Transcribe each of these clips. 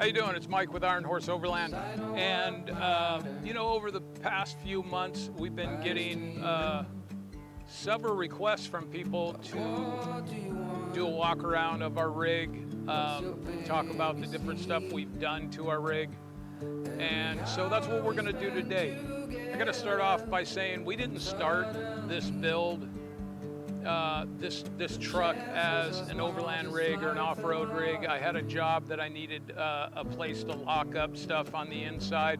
How you doing? It's Mike with Iron Horse Overland. And, you know, over the past few months, we've been getting several requests from people to do a walk around of our rig, talk about the different stuff we've done to our rig. And so that's what we're gonna do today. I'm gonna start off by saying we didn't start this build, this truck as an overland rig or an off-road rig. I had a job that I needed a place to lock up stuff on the inside,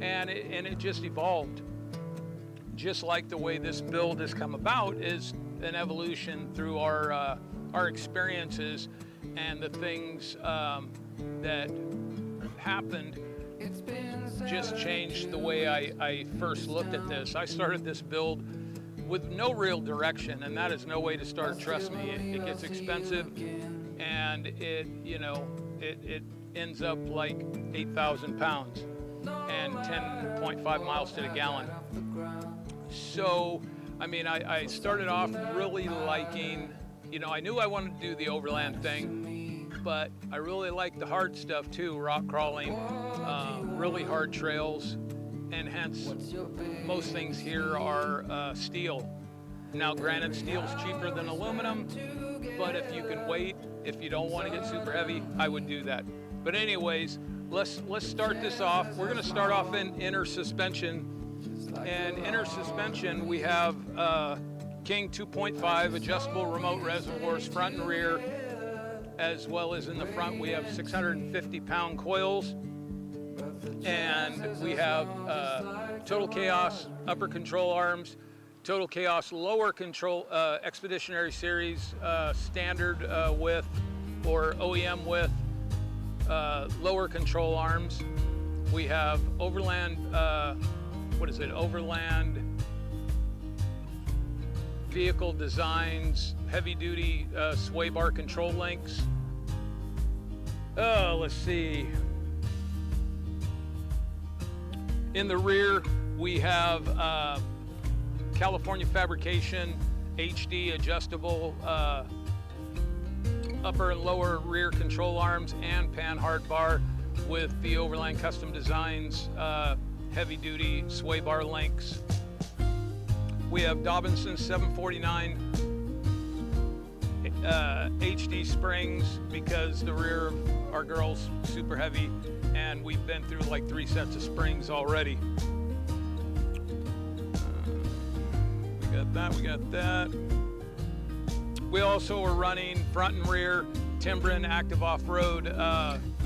and it just evolved. Just like the way this build has come about is an evolution through our experiences and the things that happened just changed the way I first looked at this. I started this build with no real direction, and that is no way to start. Trust me, it gets expensive, and it ends up like 8,000 pounds and 10.5 miles to the gallon. So, I mean, I started off really liking, I knew I wanted to do the overland thing, but I really like the hard stuff too, rock crawling, really hard trails. And hence, most things here are steel. Now, granted, steel's cheaper than aluminum, but if you can wait, if you don't want to get super heavy, I would do that. But anyways, let's start this off. We're going to start off in inner suspension. And inner suspension, we have King 2.5 adjustable remote reservoirs front and rear, as well as in the front we have 650-pound coils. And we have Total Chaos upper control arms, Total Chaos lower control Expeditionary Series standard width or OEM width lower control arms. We have Overland, Overland Vehicle Designs heavy duty sway bar control links. Let's see. In the rear, we have California Fabrication HD adjustable upper and lower rear control arms and pan hard bar with the Overland Custom Designs heavy duty sway bar links. We have Dobinson 749 HD springs because the rear of our girl's super heavy, and we've been through like 3 sets of springs already. We got that. We also are running front and rear Timbren active off-road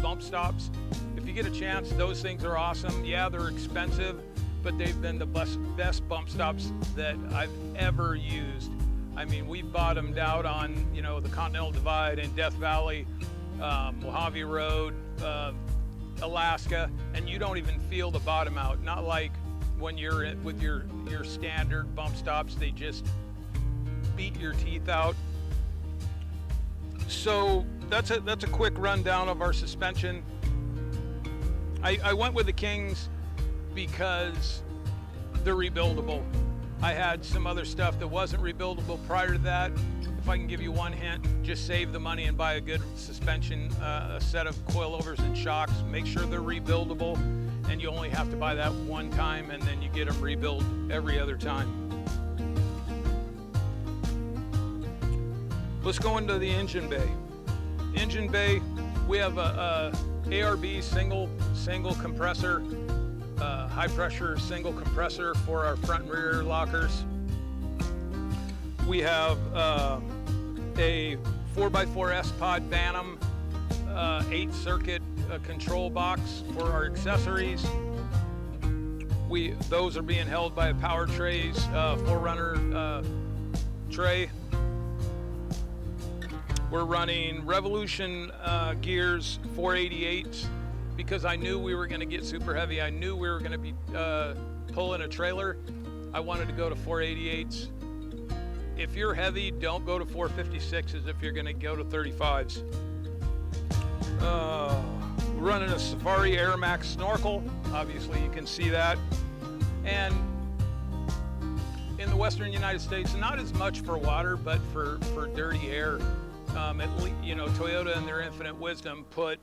bump stops. If you get a chance, those things are awesome. Yeah, they're expensive, but they've been the best bump stops that I've ever used. I mean, we bottomed out on, the Continental Divide in Death Valley, Mojave Road, Alaska, and you don't even feel the bottom out. Not like when you're with your standard bump stops, they just beat your teeth out. So that's a quick rundown of our suspension. I went with the Kings because they're rebuildable. I had some other stuff that wasn't rebuildable prior to that. If I can give you one hint, just save the money and buy a good suspension, a set of coilovers and shocks. Make sure they're rebuildable, and you only have to buy that one time, and then you get them rebuilt every other time. Let's go into the engine bay. Engine bay, we have a ARB single compressor, high pressure single compressor for our front and rear lockers. We have a 4x4 S-Pod Bantam 8-circuit control box for our accessories. Those are being held by a Power Trays 4Runner tray. We're running Revolution gears 488s because I knew we were going to get super heavy. I knew we were going to be pulling a trailer. I wanted to go to 488s. If you're heavy, don't go to 456s if you're going to go to 35s. We're running a Safari Air Max snorkel. Obviously, you can see that. And in the western United States, not as much for water, but for dirty air. Toyota in their infinite wisdom put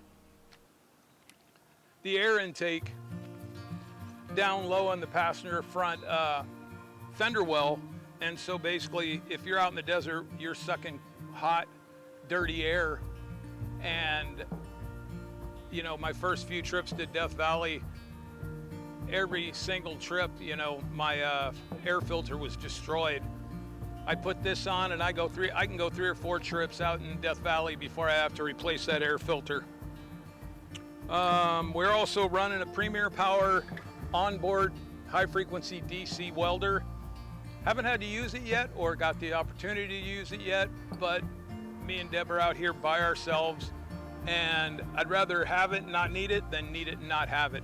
the air intake down low on the passenger front fender well. And so basically, if you're out in the desert, you're sucking hot, dirty air. And, you know, my first few trips to Death Valley, every single trip, you know, my air filter was destroyed. I put this on and I can go 3 or 4 trips out in Death Valley before I have to replace that air filter. We're also running a Premier Power onboard high-frequency DC welder. Haven't had to use it yet or got the opportunity to use it yet, but me and Deb are out here by ourselves, and I'd rather have it and not need it than need it and not have it.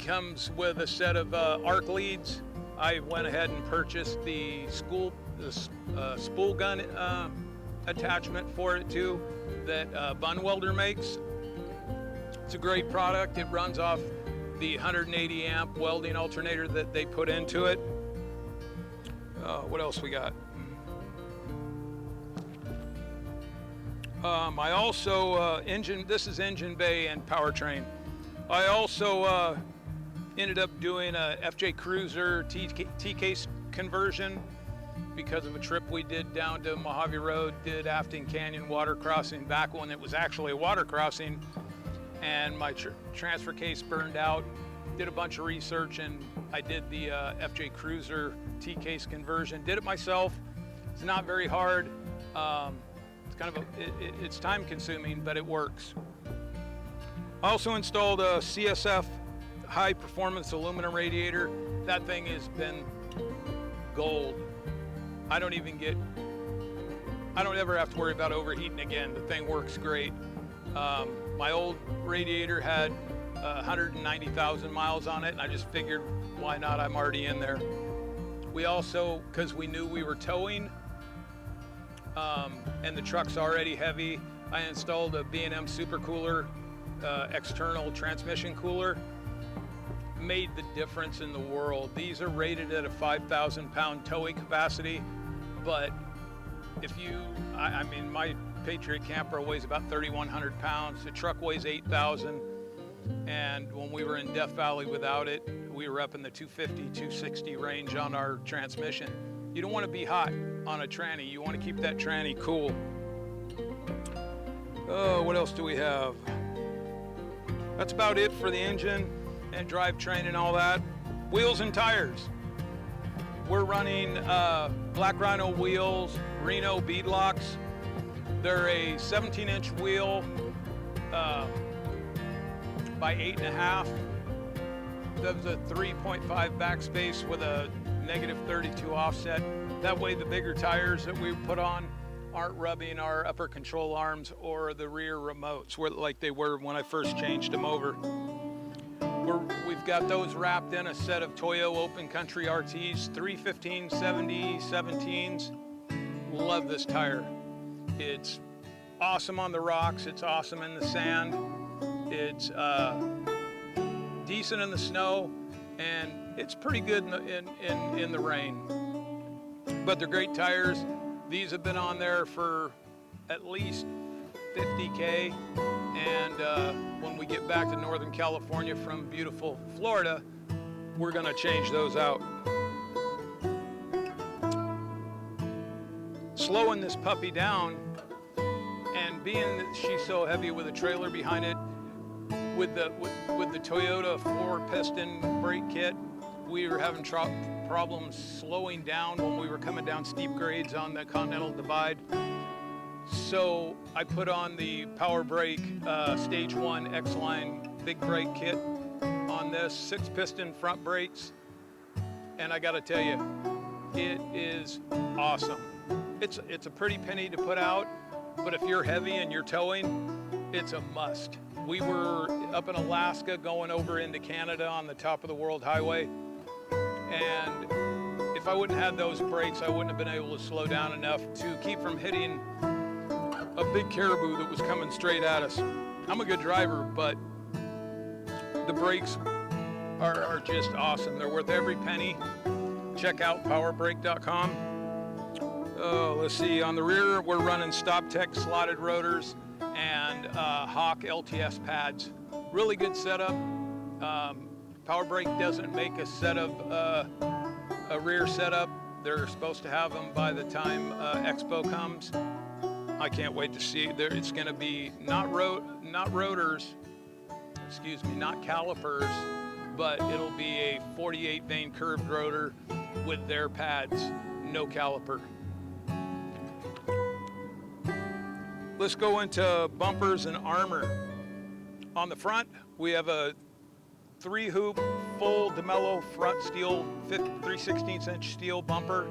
Comes with a set of arc leads. I went ahead and purchased the spool gun attachment for it too that Bun Welder makes. It's a great product. It runs off the 180 amp welding alternator that they put into it. What else we got? I also this is engine bay and powertrain. I also ended up doing a FJ Cruiser T-case conversion because of a trip we did down to Mojave Road, did Afton Canyon water crossing back when it was actually a water crossing, and my transfer case burned out. Did a bunch of research and I did the FJ Cruiser T-case conversion. Did it myself. It's not very hard. It's kind of it's time consuming, but it works. I also installed a CSF high performance aluminum radiator. That thing has been gold. I don't ever have to worry about overheating again. The thing works great. My old radiator had 190,000 miles on it, and I just figured, why not? I'm already in there. We also, because we knew we were towing, and the truck's already heavy, I installed a B&M supercooler, external transmission cooler. Made the difference in the world. These are rated at a 5,000 pound towing capacity, but if you, I mean, my Patriot camper weighs about 3,100 pounds. The truck weighs 8,000. And when we were in Death Valley without it, we were up in the 250, 260 range on our transmission. You don't want to be hot on a tranny. You want to keep that tranny cool. What else do we have? That's about it for the engine and drivetrain and all that. Wheels and tires. We're running Black Rhino wheels, Reno beadlocks. They're a 17-inch wheel by 8.5. There's a 3.5 backspace with a -32 offset. That way the bigger tires that we put on aren't rubbing our upper control arms or the rear remotes like they were when I first changed them over. We've got those wrapped in a set of Toyo Open Country RTs, 315/70 17s. Love this tire. It's awesome on the rocks. It's awesome in the sand. It's decent in the snow, and it's pretty good in the rain. But they're great tires. These have been on there for at least 50K, and when we get back to Northern California from beautiful Florida, we're gonna change those out. Slowing this puppy down, and being that she's so heavy with a trailer behind it, with the Toyota 4-piston brake kit, we were having problems slowing down when we were coming down steep grades on the Continental Divide. So I put on the Power Brake Stage 1 X-Line big brake kit on this, 6-piston front brakes, and I gotta tell you, it is awesome. It's a pretty penny to put out, but if you're heavy and you're towing, it's a must. We were up in Alaska going over into Canada on the top of the World Highway, and if I wouldn't have had those brakes, I wouldn't have been able to slow down enough to keep from hitting a big caribou that was coming straight at us. I'm a good driver, but the brakes are just awesome. They're worth every penny. Check out powerbrake.com. Let's see, on the rear, we're running StopTech slotted rotors and and Hawk LTS pads. Really good setup. Power Brake doesn't make a set of a rear setup. They're supposed to have them by the time Expo comes. I can't wait to see it. It's going to be not rotors, excuse me, not calipers, but it'll be a 48 vane curved rotor with their pads, no caliper. Let's go into bumpers and armor. On the front, we have a 3-hoop full DeMello front steel 3/16" steel bumper.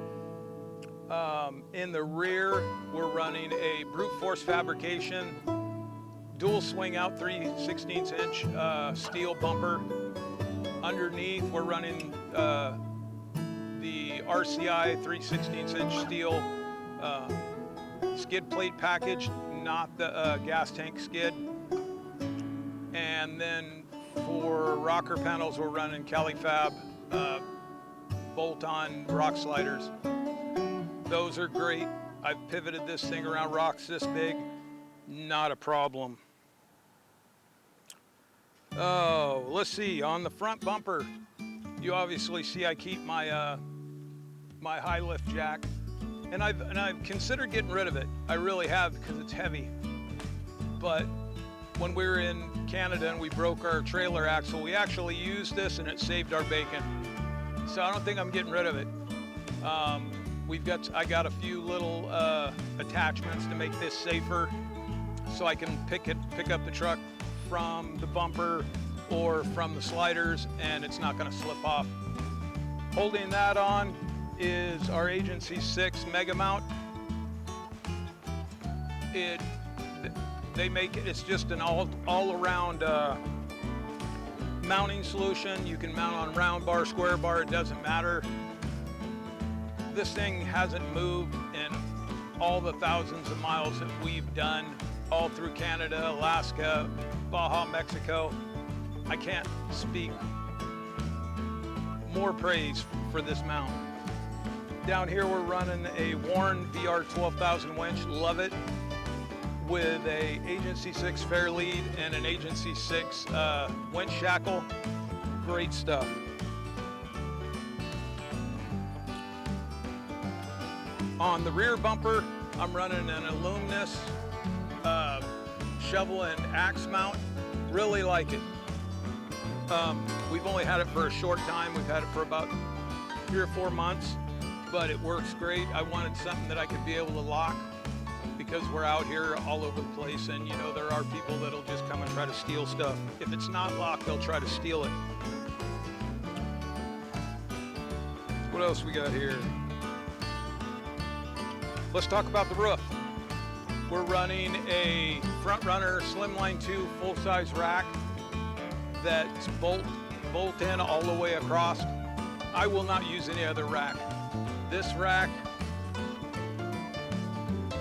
In the rear, we're running a brute force fabrication dual swing out 3/16" steel bumper. Underneath, we're running the RCI 3/16" steel skid plate package, not the gas tank skid. And then for rocker panels, we're running CaliFab bolt-on rock sliders. Those are great. I've pivoted this thing around rocks this big, not a problem. Oh, let's see, on the front bumper, you obviously see I keep my my high lift jack, and I've considered getting rid of it. I really have, because it's heavy. But when we were in Canada and we broke our trailer axle, we actually used this and it saved our bacon. So I don't think I'm getting rid of it. I got a few little attachments to make this safer, so I can pick up the truck from the bumper or from the sliders, and it's not going to slip off. Holding that on is our Agency 6 Mega Mount. They make it, it's just an all-around mounting solution. You can mount on round bar, square bar, it doesn't matter. This thing hasn't moved in all the thousands of miles that we've done all through Canada, Alaska, Baja, Mexico. I can't speak more praise for this mount. Down here we're running a Warn VR 12,000 winch, love it, with a Agency 6 fair lead and an Agency 6 winch shackle. Great stuff. On the rear bumper, I'm running an Aluminous shovel and axe mount. Really like it. We've only had it for a short time. We've had it for about 3 or 4 months, but it works great. I wanted something that I could be able to lock, because we're out here all over the place, and you know, there are people that'll just come and try to steal stuff. If it's not locked, they'll try to steal it. What else we got here? Let's talk about the roof. We're running a Front Runner Slimline 2 full-size rack that's bolt in all the way across. I will not use any other rack. This rack,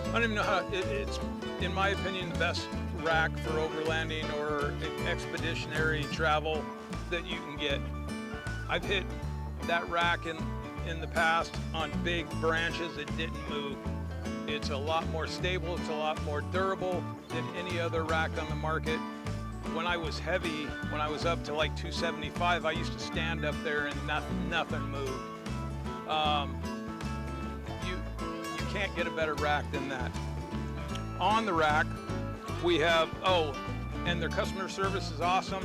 I don't even know how, it's, in my opinion, the best rack for overlanding or expeditionary travel that you can get. I've hit that rack in the past on big branches that didn't move. It's a lot more stable, it's a lot more durable than any other rack on the market. When I was heavy, when I was up to like 275, I used to stand up there and nothing moved. You can't get a better rack than that. On the rack, we have, and their customer service is awesome,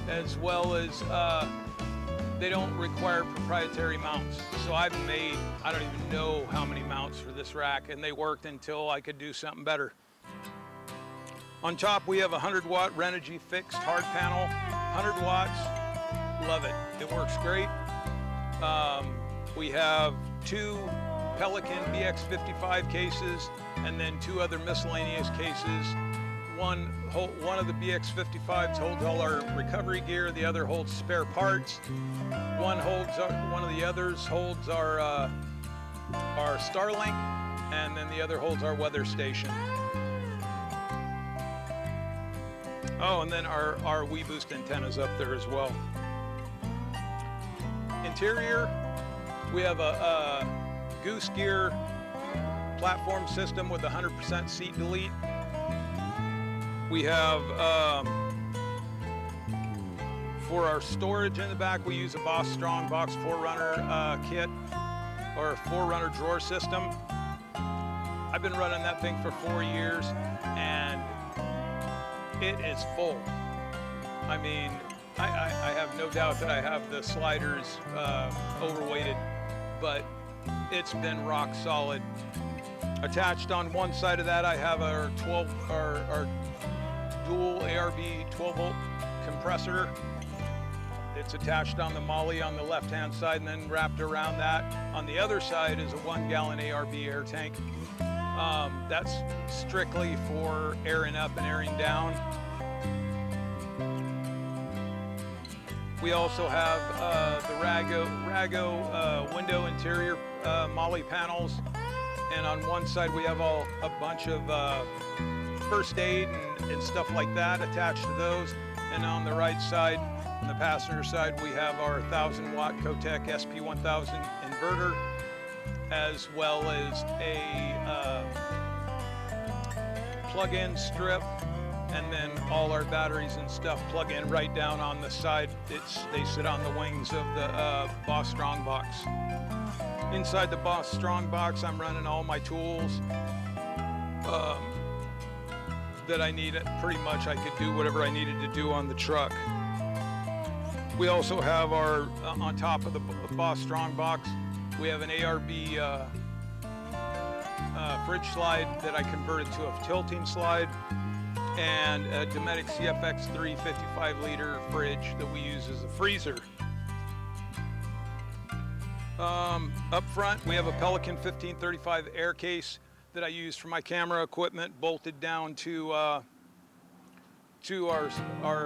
as well as they don't require proprietary mounts. So I've made, I don't even know how many mounts for this rack, and they worked until I could do something better. On top, we have a 100-watt Renogy fixed hard panel, 100 watts, love it. It works great. We have 2 Pelican BX55 cases, and then 2 other miscellaneous cases. One of the BX55s holds all our recovery gear, the other holds spare parts. One of the others holds our Starlink, and then the other holds our weather station. Oh, and then our WeBoost antennas up there as well. Interior, we have a Goose Gear platform system with 100% seat delete. We have, for our storage in the back, we use a Boss Strong Box 4Runner kit, or 4Runner drawer system. I've been running that thing for 4 years, and it is full. I mean, I have no doubt that I have the sliders overweighted, but it's been rock solid. Attached on one side of that, I have our dual ARB 12-volt compressor. It's attached on the molly on the left-hand side, and then wrapped around that. On the other side is a 1-gallon ARB air tank. That's strictly for airing up and airing down. We also have the Rago window interior molly panels, and on one side we have a bunch of first aid and stuff like that attached to those, and on the right side, on the passenger side, we have our 1,000-watt Cotec SP1000 inverter, as well as a plug-in strip, and then all our batteries and stuff plug in right down on the side. They sit on the wings of the Boss Strong Box. Inside the Boss Strong Box, I'm running all my tools that I need. Pretty much I could do whatever I needed to do on the truck. We also have our, on top of the Boss Strong Box, we have an ARB fridge slide that I converted to a tilting slide, and a Dometic CFX3 55-liter fridge that we use as a freezer. Up front, we have a Pelican 1535 air case that I use for my camera equipment, bolted down to our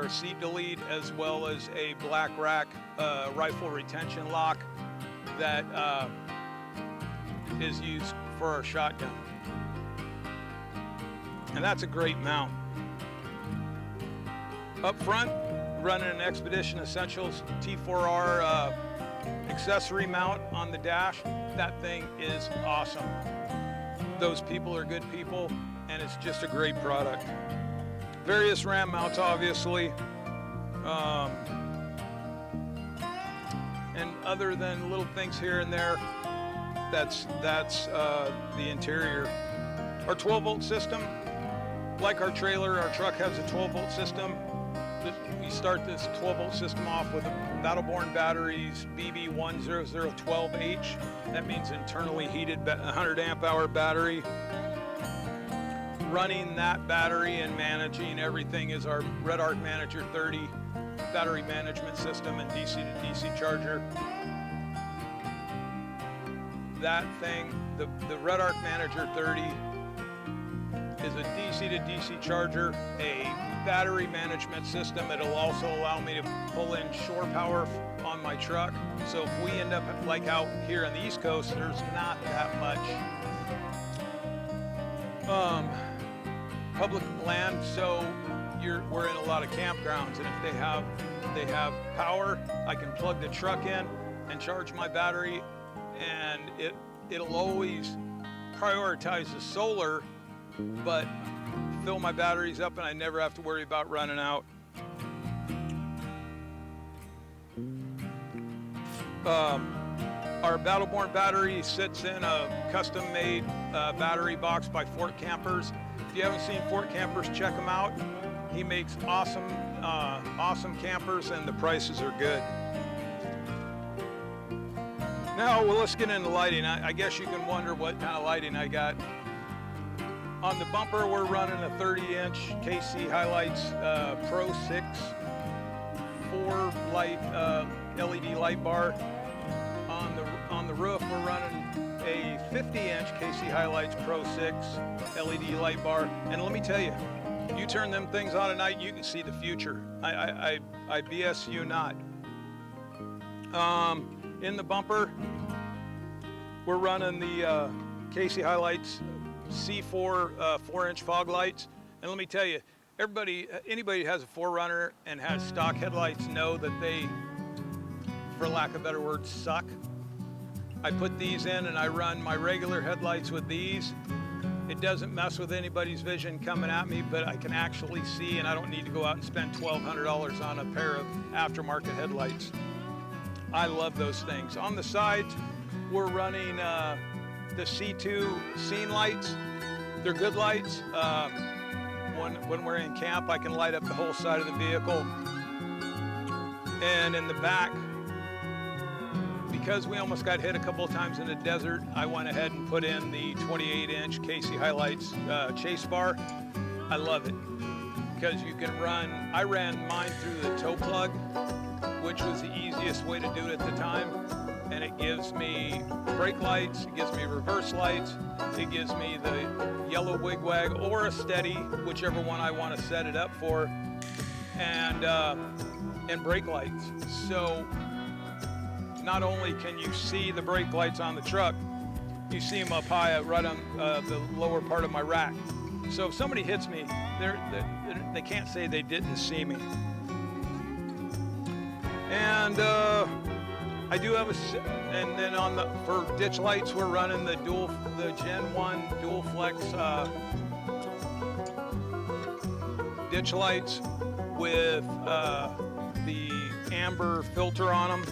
seat delete, as well as a black rack rifle retention lock that is used for our shotgun. And that's a great mount. Up front, running an Expedition Essentials T4R accessory mount on the dash. That thing is awesome. Those people are good people, and it's just a great product. Various RAM mounts, obviously. And other than little things here and there, that's the interior. Our 12-volt system, like our trailer, our truck has a 12-volt system. We start this 12-volt system off with Battleborn batteries, BB10012H. That means internally heated 100 amp hour battery. Running that battery and managing everything is our Red Arc Manager 30 battery management system and DC to DC charger. That thing, the Red Arc Manager 30 is a DC to DC charger, a battery management system. It'll also allow me to pull in shore power on my truck. So if we end up like out here on the East Coast, there's not that much public land, so we're in a lot of campgrounds, and if they have power, I can plug the truck in and charge my battery, and it'll always prioritize the solar, but fill my batteries up, and I never have to worry about running out. Our Battleborn battery sits in a custom-made battery box by Fort Campers. If you haven't seen Fort Campers, check him out. He makes awesome campers, and the prices are good. Now, well, let's get into lighting. I guess you can wonder what kind of lighting I got. On the bumper, we're running a 30-inch KC Highlights Pro 6 4-light LED light bar. On the roof, we're running a 50-inch KC Highlights Pro 6 LED light bar. And let me tell you, you turn them things on at night, you can see the future. I BS you not. In the bumper, we're running the KC Highlights C4 4-inch fog lights. And let me tell you, anybody who has a 4Runner and has stock headlights know that they, for lack of a better word, suck. I put these in and I run my regular headlights with these. It doesn't mess with anybody's vision coming at me, but I can actually see, and I don't need to go out and spend $1,200 on a pair of aftermarket headlights. I love those things. On the sides, we're running the C2 scene lights. They're good lights. When we're in camp, I can light up the whole side of the vehicle. And in the back, because we almost got hit a couple of times in the desert, I went ahead and put in the 28-inch Casey Highlights chase bar. I love it because you can run, I ran mine through the toe plug, which was the easiest way to do it at the time. And it gives me brake lights, it gives me reverse lights, it gives me the yellow wig-wag or a steady, whichever one I want to set it up for, and brake lights. So not only can you see the brake lights on the truck, you see them up high right on the lower part of my rack. So if somebody hits me, they can't say they didn't see me. And I do have and then for ditch lights, we're running the Gen 1 dual flex ditch lights with the amber filter on them.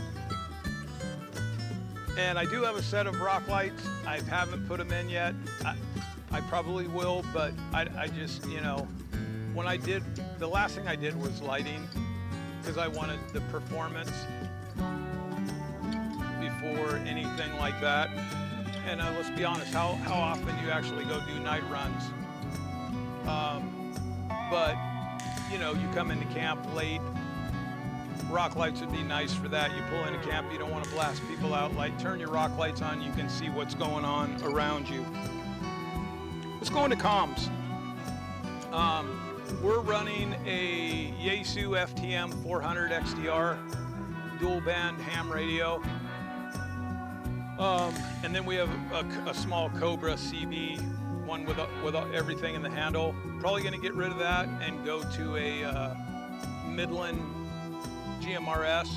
And I do have a set of rock lights. I haven't put them in yet. I probably will, but I just, when I did, the last thing I did was lighting because I wanted the performance before anything like that. And let's be honest, how often do you actually go do night runs? But, you come into camp late, rock lights would be nice for that. You pull into camp, you don't want to blast people out. Turn your rock lights on, you can see what's going on around you. Let's go into comms. We're running a Yaesu FTM 400 XDR dual band ham radio. And then we have a small Cobra CB, one with everything in the handle. Probably going to get rid of that and go to a Midland GMRS.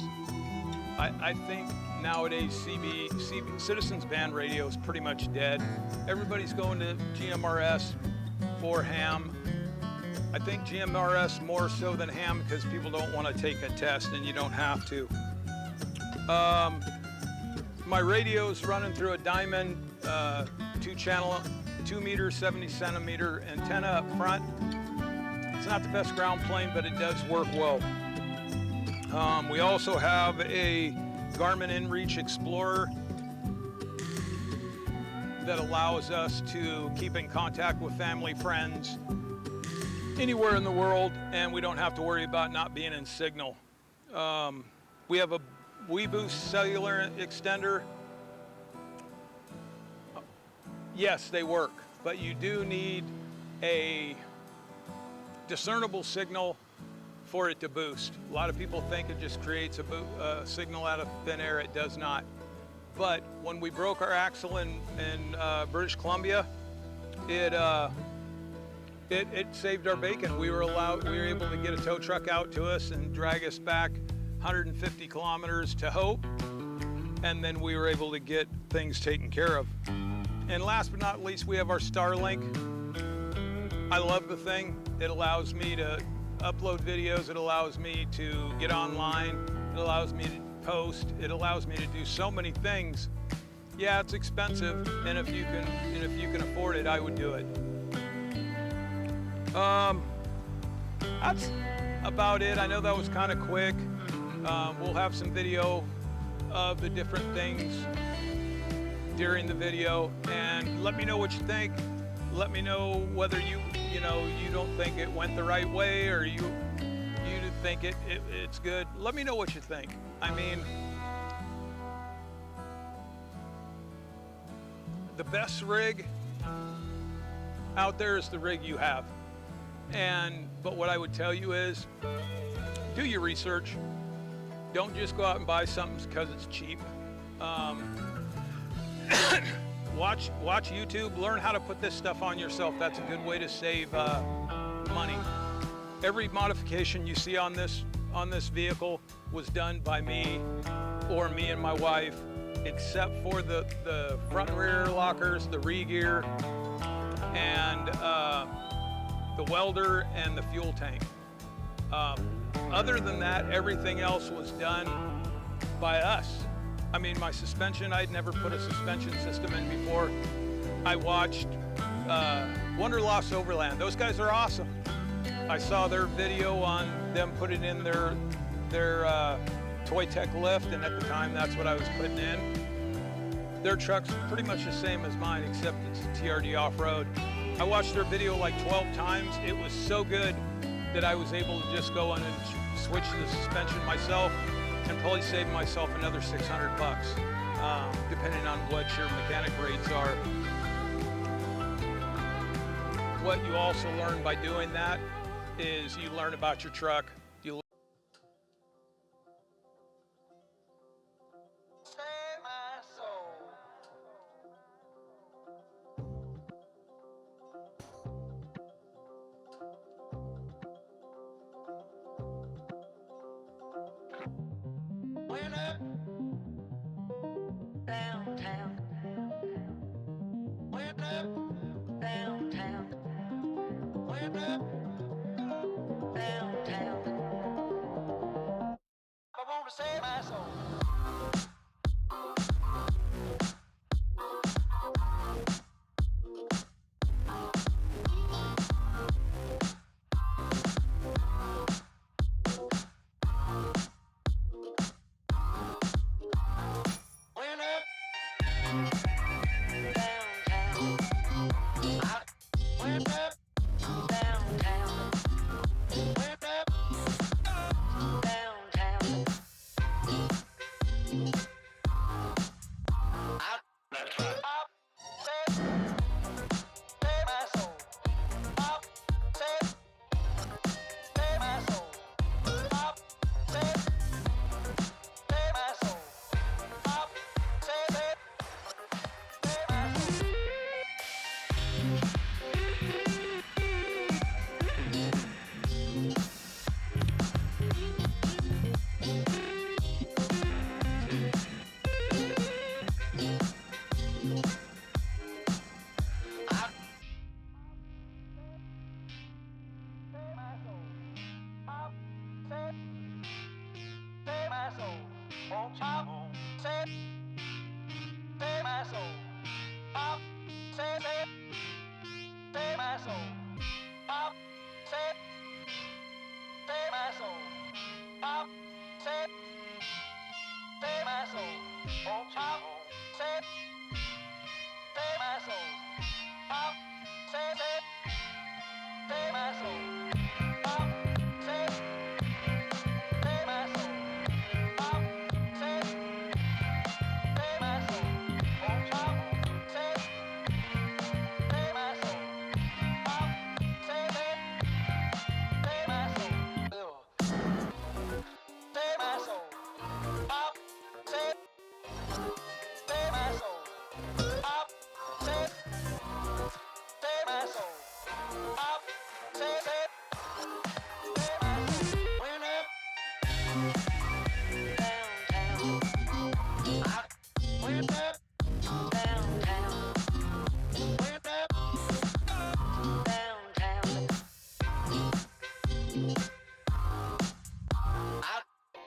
I think nowadays CB Citizens Band radio is pretty much dead. Everybody's going to GMRS for ham. I think GMRS more so than ham because people don't want to take a test and you don't have to. My radio's running through a Diamond 2-channel, 2 meter, 70 centimeter antenna up front. It's not the best ground plane, but it does work well. We also have a Garmin InReach Explorer that allows us to keep in contact with family, friends, anywhere in the world, and we don't have to worry about not being in signal. We have a WeBoost cellular extender. Yes, they work, but you do need a discernible signal for it to boost. A lot of people think it just creates a signal out of thin air. It does not. But when we broke our axle in British Columbia, it saved our bacon. We were able to get a tow truck out to us and drag us back 150 kilometers to Hope, and then we were able to get things taken care of. And last but not least, we have our Starlink. I love the thing. It allows me to upload videos. It allows me to get online. It allows me to post. It allows me to do so many things. Yeah, it's expensive, and if you can afford it, I would do it. That's about it. I know that was kind of quick. We'll have some video of the different things during the video, and let me know what you think. Let me know whether you don't think it went the right way, or you think it's good. Let me know what you think. I mean, the best rig out there is the rig you have. But what I would tell you is, do your research. Don't just go out and buy something because it's cheap. Watch YouTube. Learn how to put this stuff on yourself. That's a good way to save money. Every modification you see on this vehicle was done by me or me and my wife, except for the front and rear lockers, the re-gear, and the welder and the fuel tank. Other than that, everything else was done by us. I mean, my suspension, I'd never put a suspension system in before. I watched Wanderlust Overland. Those guys are awesome. I saw their video on them putting in their Toy Tech lift, and at the time that's what I was putting in. Their truck's pretty much the same as mine, except it's a TRD off-road. I watched their video like 12 times. It was so good that I was able to just go in and switch the suspension myself and probably save myself another 600 bucks, depending on what your mechanic rates are. What you also learn by doing that is you learn about your truck. You Went up downtown. Went up downtown. Went up downtown. I want to save my soul.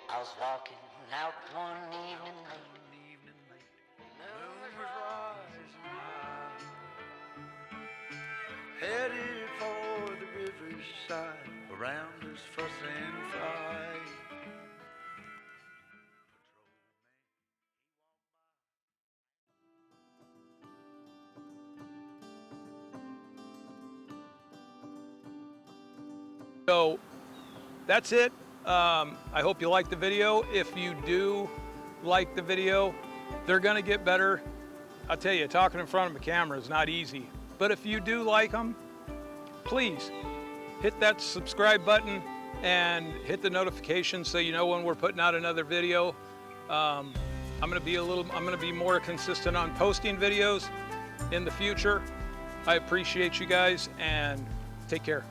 I was walking out one evening late. Moon was rising high. Headed for the riverside, around us fuss and fight. So that's it. I hope you like the video. If you do like the video, they're gonna get better. I'll tell you, talking in front of a camera is not easy. But if you do like them, please hit that subscribe button and hit the notification so you know when we're putting out another video. I'm gonna be more consistent on posting videos in the future. I appreciate you guys and take care.